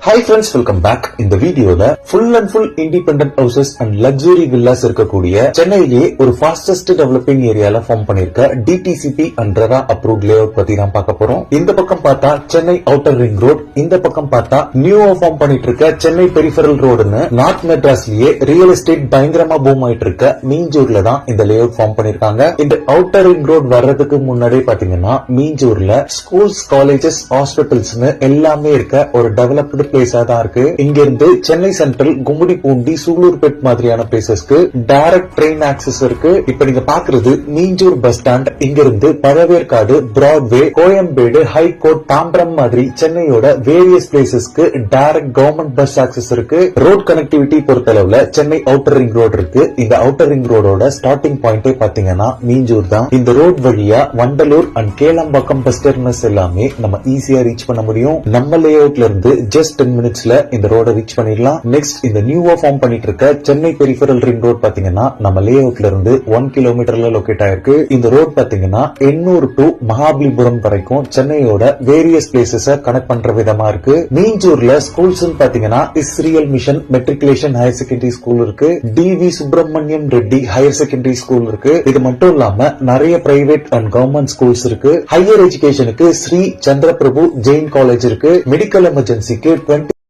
Hi friends, welcome back. இந்த வீடியோல full and full independent houses and luxury villas இருக்கக்கூடிய சென்னையிலேயே ஒரு fastest developing ஏரியால ஃபார்ம் பண்ணிருக்க DTCP and RERA approved layout பத்தி தான் பார்க்க போறோம். இந்த பக்கம் பார்த்தா சென்னை அவுட்டர் ரிங் ரோட், இந்த பக்கம் பார்த்தா நியூவா ஃபார்ம் பண்ணிட்டு இருக்க சென்னை பெரிஃபரல் ரோடுன்னு நார்த் மெட்ராஸ்லயே ரியல் எஸ்டேட் பயங்கரமா பூம் ஆயிட்டு இருக்க மீஞ்சூர்ல தான் இந்த லேஅவுட் ஃபார்ம் பண்ணிருக்காங்க. இந்த அவுட்டர் ரிங் ரோட் வர்றதுக்கு முன்னாடியே பாத்தீங்கன்னா மீஞ்சூர்ல ஸ்கூல்ஸ், காலேஜஸ், ஹாஸ்பிட்டல்ஸ்னு எல்லாமே இருக்க ஒரு டெவலப்டு பிளேஸா தான் இருக்கு. இங்க இருந்து சென்னை சென்ட்ரல், கும்மிடிப்பூண்டி, சூலூர்பேட் மாதிரியான பிளேசஸ்க்கு டைரக்ட் ட்ரெயின் ஆக்சஸ் இருக்கு. இப்ப நீங்க பாக்குறது மீஞ்சூர் பஸ் ஸ்டாண்ட். இங்க இருந்து பழவேற்காடு, பிராட்வே, கோயம்பேடு, ஹைகோர்ட், தாம்பரம் மாதிரி சென்னையோட வேரியஸ் பிளேசஸ்க்கு டைரக்ட் கவர்மெண்ட் பஸ் ஆக்சஸ் இருக்கு. ரோட் கனெக்டிவிட்டி பொறுத்தளவுல சென்னை அவுட்டர் ரிங் ரோடு இருக்கு. இந்த அவுட்டர் ரிங் ரோடோட ஸ்டார்டிங் பாயிண்டே பாத்தீங்கன்னா மீஞ்சூர் தான். இந்த ரோட் வழியா Vandalur and Kelambakkam bus terminus எல்லாமே நம்ம ஈஸியா ரீச் பண்ண முடியும். நம்ம லேஅவுட்ல இருந்து ஜஸ்ட் 10 மினிட்ஸ்ல இந்த ரோட ரீச் பண்ணிடலாம். நெக்ஸ்ட் இந்த நியூவா ஃபார்ம் பண்ணிட்டு இருக்க சென்னை பெரிஃபரல் ரிங் ரோட் பாத்தீங்கன்னா நம்ம லேஅவுட்ல இருந்து 1 கிலோமீட்டர்ல லொகேட் ஆயிருக்கு. இந்த ரோட் பாத்தீங்கன்னா எண்ணூர் டு மகாபலிபுரம் வரைக்கும் சென்னையோட வேரியஸ் பிளேசஸ் கனெக்ட் பண்ற விதமா இருக்கு. மீஞ்சூர்ல ஸ்கூல்ஸ் பாத்தீங்கன்னா Israel mission matriculation higher secondary school இருக்கு, TV Subramaniam Reddy higher secondary school இருக்கு. இது மட்டும் இல்லாம நிறைய பிரைவேட் அண்ட் கவர்மெண்ட் ஸ்கூல்ஸ் இருக்கு. ஹையர் எஜுகேஷனுக்கு ஸ்ரீ சந்திரபிரபு ஜெயின் காலேஜ் இருக்கு. மெடிக்கல் எமர்ஜென்சிக்கு